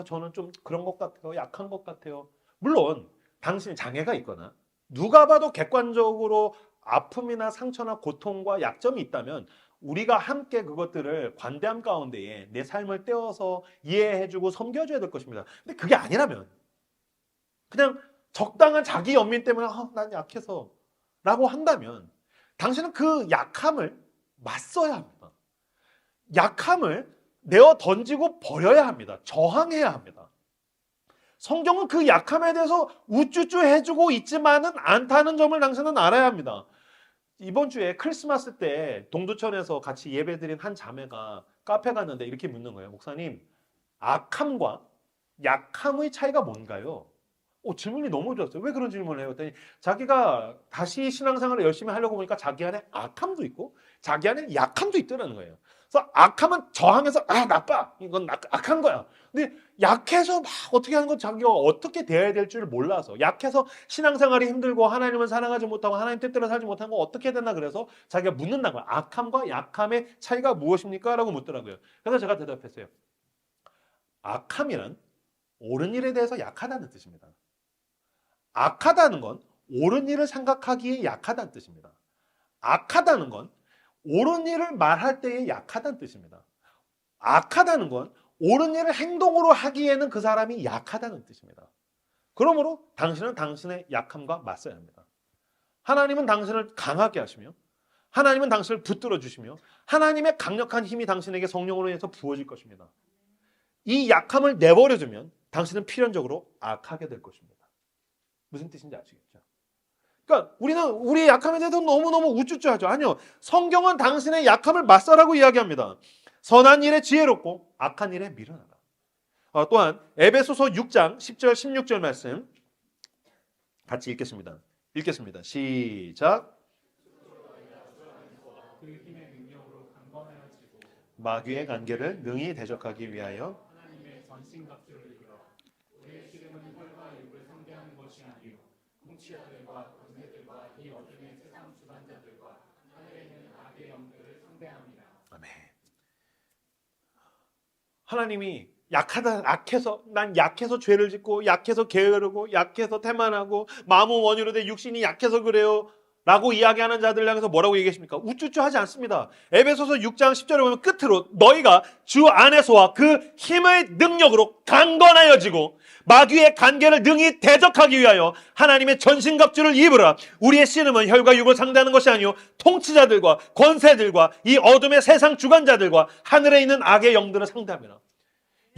[SPEAKER 1] 저는 좀 그런 것 같아요. 약한 것 같아요. 물론 당신이 장애가 있거나 누가 봐도 객관적으로 아픔이나 상처나 고통과 약점이 있다면 우리가 함께 그것들을 관대함 가운데에 내 삶을 떼어서 이해해주고 섬겨줘야 될 것입니다. 근데 그게 아니라면 그냥 적당한 자기 연민 때문에 난 약해서 라고 한다면 당신은 그 약함을 맞서야 합니다. 약함을 내어 던지고 버려야 합니다. 저항해야 합니다. 성경은 그 약함에 대해서 우쭈쭈 해주고 있지만은 않다는 점을 당신은 알아야 합니다. 이번 주에 크리스마스 때 동두천에서 같이 예배드린 한 자매가 카페 갔는데 이렇게 묻는 거예요. 목사님, 악함과 약함의 차이가 뭔가요? 질문이 너무 좋았어요. 왜 그런 질문을 해요? 그랬더니 자기가 다시 신앙생활을 열심히 하려고 보니까 자기 안에 악함도 있고 자기 안에 약함도 있더라는 거예요. 그래서 악함은 저항해서 나빠. 이건 악한 거야. 근데 약해서 막 어떻게 하는 건 자기가 어떻게 대해야 될 줄 몰라서 약해서 신앙생활이 힘들고 하나님을 사랑하지 못하고 하나님 뜻대로 살지 못한 거 어떻게 됐나 그래서 자기가 묻는다는 거야. 악함과 약함의 차이가 무엇입니까? 라고 묻더라고요. 그래서 제가 대답했어요. 악함이란 옳은 일에 대해서 약하다는 뜻입니다. 악하다는 건 옳은 일을 생각하기에 약하다는 뜻입니다. 악하다는 건 옳은 일을 말할 때에 약하다는 뜻입니다. 악하다는 건 옳은 일을 행동으로 하기에는 그 사람이 약하다는 뜻입니다. 그러므로 당신은 당신의 약함과 맞서야 합니다. 하나님은 당신을 강하게 하시며 하나님은 당신을 붙들어 주시며 하나님의 강력한 힘이 당신에게 성령으로 인해서 부어질 것입니다. 이 약함을 내버려두면 당신은 필연적으로 악하게 될 것입니다. 무슨 뜻인지 아시겠죠? 그러니까 우리는 우리의 약함에 대해서 너무너무 우쭈쭈하죠. 아니요. 성경은 당신의 약함을 맞서라고 이야기합니다. 선한 일에 지혜롭고 악한 일에 미련하다. 또한 에베소서 6장 10절 16절 말씀 같이 읽겠습니다. 시작.
[SPEAKER 2] 그 힘의 능력으로 강건하여지고
[SPEAKER 1] 마귀의 관계를 능히 대적하기 위하여
[SPEAKER 2] 하나님의 전신갑주를 입으라. 우리의 씨름은 혈과 육을 상대하는 것이 아니요 통치자들과 권세들과 이 어둠의 세상 주관자들과 하늘에 있는 악의 영들을 상대합니다.
[SPEAKER 1] 아멘. 하나님이 난 약해서 죄를 짓고 약해서 게으르고 약해서 태만하고 마음은 원이로 돼 육신이 약해서 그래요 라고 이야기하는 자들 향해서 뭐라고 얘기하십니까? 우쭈쭈 하지 않습니다. 에베소서 6장 10절에 보면 끝으로 너희가 주 안에서와 그 힘의 능력으로 강건하여지고 마귀의 관계를 능히 대적하기 위하여 하나님의 전신갑주를 입으라. 우리의 씨름은 혈과 육을 상대하는 것이 아니요 통치자들과 권세들과 이 어둠의 세상 주관자들과 하늘에 있는 악의 영들을 상대합니다.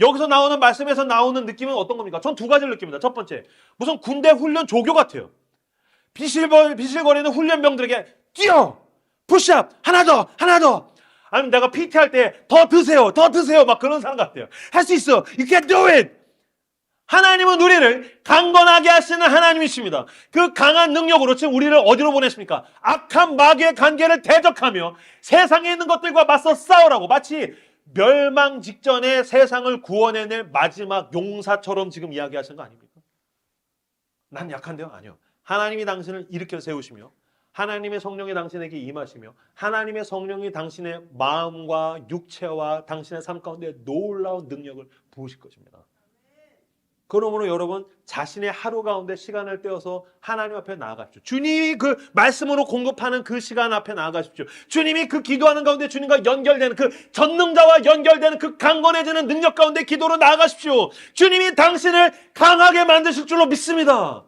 [SPEAKER 1] 여기서 나오는 말씀에서 나오는 느낌은 어떤 겁니까? 전 두 가지를 느낍니다. 첫 번째, 무슨 군대 훈련 조교 같아요. 비실거리는 훈련병들에게 뛰어! 푸시업! 하나 더! 아니면 내가 PT 할 때 더 드세요! 막 그런 사람 같아요. 할 수 있어! You can do it! 하나님은 우리를 강건하게 하시는 하나님이십니다. 그 강한 능력으로 지금 우리를 어디로 보내십니까? 악한 마귀의 관계를 대적하며 세상에 있는 것들과 맞서 싸우라고 마치 멸망 직전에 세상을 구원해낼 마지막 용사처럼 지금 이야기하시는 거 아닙니까? 난 약한데요? 아니요. 하나님이 당신을 일으켜 세우시며 하나님의 성령이 당신에게 임하시며 하나님의 성령이 당신의 마음과 육체와 당신의 삶 가운데 놀라운 능력을 부으실 것입니다. 그러므로 여러분 자신의 하루 가운데 시간을 떼어서 하나님 앞에 나아가십시오. 주님이 그 말씀으로 공급하는 그 시간 앞에 나아가십시오. 주님이 그 기도하는 가운데 주님과 연결되는 그 전능자와 연결되는 그 강건해지는 능력 가운데 기도로 나아가십시오. 주님이 당신을 강하게 만드실 줄로 믿습니다.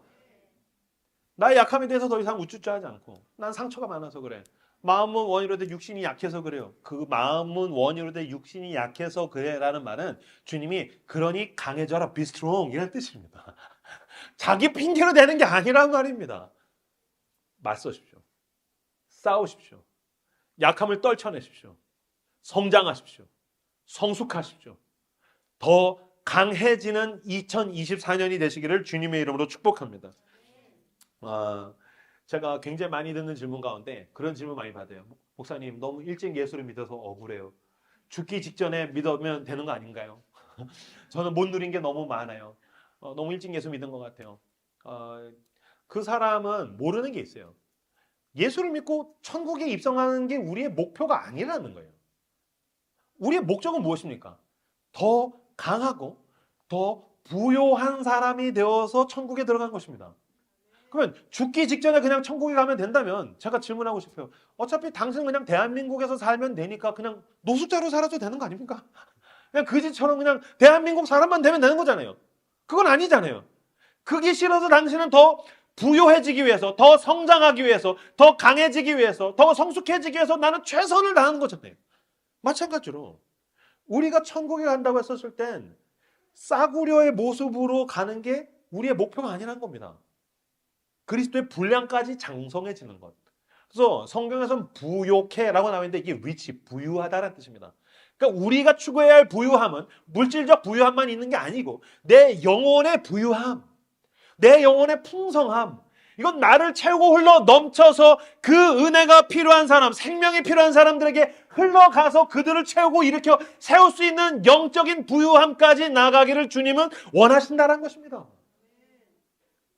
[SPEAKER 1] 나의 약함에 대해서 더 이상 우쭈쭈하지 않고 난 상처가 많아서 그래. 마음은 원이로 돼 육신이 약해서 그래요. 그 마음은 원이로 돼 육신이 약해서 그래라는 말은 주님이 그러니 강해져라, be strong 이런 뜻입니다. 자기 핑계로 되는 게 아니란 말입니다. 맞서십시오. 싸우십시오. 약함을 떨쳐내십시오. 성장하십시오. 성숙하십시오. 더 강해지는 2024년이 되시기를 주님의 이름으로 축복합니다. 제가 굉장히 많이 듣는 질문 가운데 그런 질문 많이 받아요. 목사님 너무 일찍 예수를 믿어서 억울해요. 죽기 직전에 믿으면 되는 거 아닌가요? 저는 못 누린 게 너무 많아요. 너무 일찍 예수 믿은 것 같아요. 그 사람은 모르는 게 있어요. 예수를 믿고 천국에 입성하는 게 우리의 목표가 아니라는 거예요. 우리의 목적은 무엇입니까? 더 강하고 더 부요한 사람이 되어서 천국에 들어간 것입니다. 그러면 죽기 직전에 그냥 천국에 가면 된다면 제가 질문하고 싶어요. 어차피 당신은 그냥 대한민국에서 살면 되니까 그냥 노숙자로 살아도 되는 거 아닙니까? 그냥 그지처럼 그냥 대한민국 사람만 되면 되는 거잖아요. 그건 아니잖아요. 그게 싫어서 당신은 더 부요해지기 위해서, 더 성장하기 위해서, 더 강해지기 위해서, 더 성숙해지기 위해서 나는 최선을 다하는 거잖아요. 마찬가지로 우리가 천국에 간다고 했었을 땐 싸구려의 모습으로 가는 게 우리의 목표가 아니라는 겁니다. 그리스도의 분량까지 장성해지는 것. 그래서 성경에서는 부요케라고 나와 있는데 이게 rich, 부유하다라는 뜻입니다. 그러니까 우리가 추구해야 할 부유함은 물질적 부유함만 있는 게 아니고 내 영혼의 부유함, 내 영혼의 풍성함, 이건 나를 채우고 흘러 넘쳐서 그 은혜가 필요한 사람, 생명이 필요한 사람들에게 흘러가서 그들을 채우고 일으켜 세울 수 있는 영적인 부유함까지 나가기를 주님은 원하신다는 것입니다.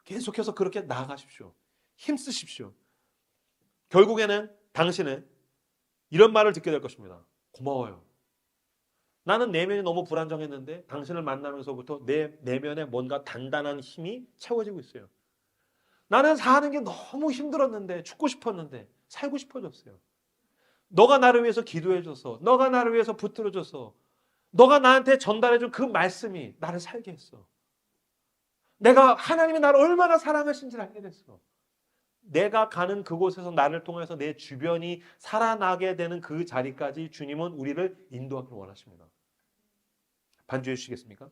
[SPEAKER 1] 계속해서 그렇게 나아가십시오. 힘쓰십시오. 결국에는 당신은 이런 말을 듣게 될 것입니다. 고마워요. 나는 내면이 너무 불안정했는데 당신을 만나면서부터 내 내면에 뭔가 단단한 힘이 채워지고 있어요. 나는 사는 게 너무 힘들었는데 죽고 싶었는데 살고 싶어졌어요. 너가 나를 위해서 기도해줘서 너가 나를 위해서 붙들어줘서 너가 나한테 전달해준 그 말씀이 나를 살게 했어. 내가 하나님이 나를 얼마나 사랑하신지를 알게 됐어. 내가 가는 그곳에서 나를 통해서 내 주변이 살아나게 되는 그 자리까지 주님은 우리를 인도하기를 원하십니다. 반주해 주시겠습니까?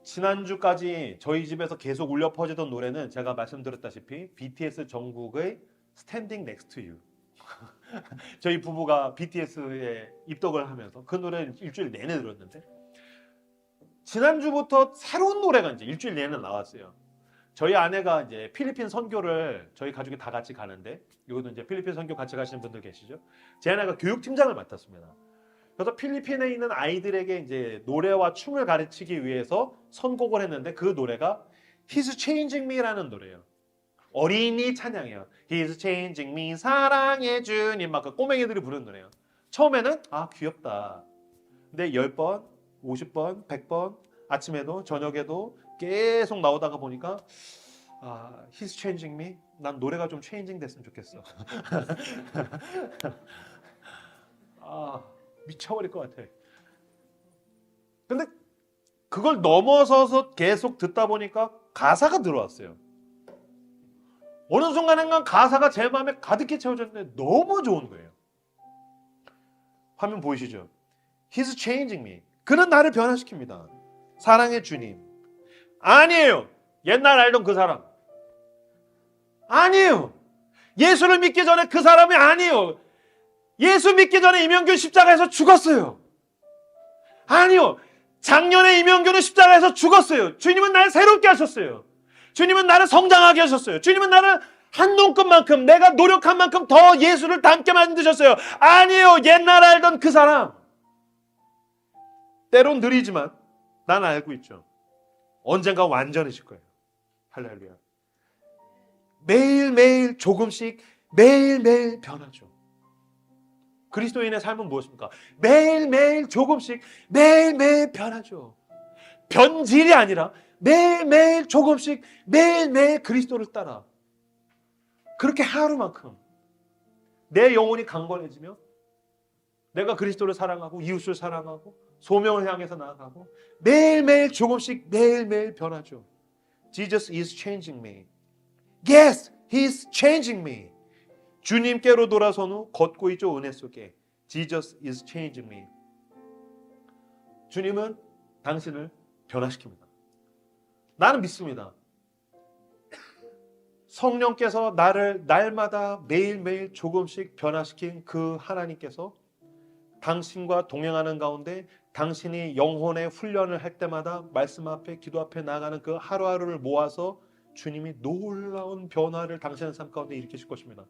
[SPEAKER 1] 지난주까지 저희 집에서 계속 울려 퍼지던 노래는 제가 말씀드렸다시피 BTS 정국의 Standing Next to You. 저희 부부가 BTS에 입덕을 하면서 그 노래를 일주일 내내 들었는데 지난주부터 새로운 노래가 이제 일주일 내내 나왔어요. 저희 아내가 이제 필리핀 선교를 저희 가족이 다 같이 가는데 이것도 이제 필리핀 선교 같이 가시는 분들 계시죠? 제 아내가 교육팀장을 맡았습니다. 그래서 필리핀에 있는 아이들에게 이제 노래와 춤을 가르치기 위해서 선곡을 했는데 그 노래가 He's Changing Me라는 노래예요. 어린이 찬양이에요. He's Changing Me 사랑해 주님 막 그 꼬맹이들이 부르는 노래예요. 처음에는 아 귀엽다. 근데 10번, 50번, 100번 아침에도 저녁에도 계속 나오다가 보니까 아, He's Changing Me. 난 노래가 좀 체인징 됐으면 좋겠어. 아, 미쳐버릴 것 같아. 근데 그걸 넘어서서 계속 듣다 보니까 가사가 들어왔어요. 어느 순간인가 가사가 제 마음에 가득히 채워졌는데 너무 좋은 거예요. 화면 보이시죠? He's changing me. 그는 나를 변화시킵니다. 사랑의 주님. 아니에요. 옛날 알던 그 사람. 아니에요. 예수를 믿기 전에 그 사람이 아니에요. 예수 믿기 전에 이명균 십자가에서 죽었어요. 아니요. 작년에 이명균은 십자가에서 죽었어요. 주님은 나를 새롭게 하셨어요. 주님은 나를 성장하게 하셨어요. 주님은 나를 한 놈급만큼 내가 노력한 만큼 더 예수를 닮게 만드셨어요. 아니에요. 옛날 알던 그 사람. 때론 느리지만 난 알고 있죠. 언젠가 완전해질 거예요. 할렐루야. 매일매일 조금씩 매일매일 변하죠. 그리스도인의 삶은 무엇입니까? 매일매일 조금씩 매일매일 변하죠. 변질이 아니라 매일매일 조금씩 매일매일 그리스도를 따라 그렇게 하루만큼 내 영혼이 강건해지며 내가 그리스도를 사랑하고 이웃을 사랑하고 소명을 향해서 나아가고 매일매일 조금씩 매일매일 변하죠. Jesus is changing me. Yes, He's changing me. 주님께로 돌아선 후 걷고 있죠. 은혜 속에. Jesus is changing me. 주님은 당신을 변화시킵니다. 나는 믿습니다. 성령께서 나를 날마다 매일매일 조금씩 변화시킨 그 하나님께서 당신과 동행하는 가운데 당신이 영혼의 훈련을 할 때마다 말씀 앞에 기도 앞에 나아가는 그 하루하루를 모아서 주님이 놀라운 변화를 당신의 삶 가운데 일으키실 것입니다.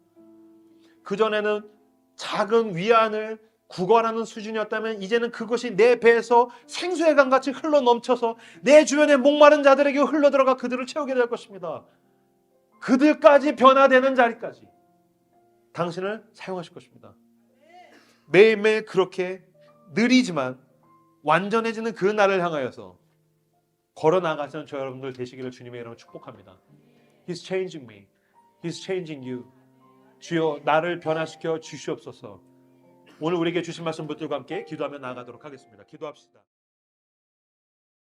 [SPEAKER 1] 그전에는 작은 위안을 구걸하는 수준이었다면 이제는 그것이 내 배에서 생수의 강같이 흘러넘쳐서 내 주변의 목마른 자들에게 흘러들어가 그들을 채우게 될 것입니다. 그들까지 변화되는 자리까지 당신을 사용하실 것입니다. 매일매일 그렇게 느리지만 완전해지는 그 날을 향하여서 걸어나가시는 저 여러분들 되시기를 주님의 이름으로 축복합니다. He's changing me. He's changing you. 주여 나를 변화시켜 주시옵소서. 오늘 우리에게 주신 말씀 붙들과 함께 기도하며 나아가도록 하겠습니다. 기도합시다.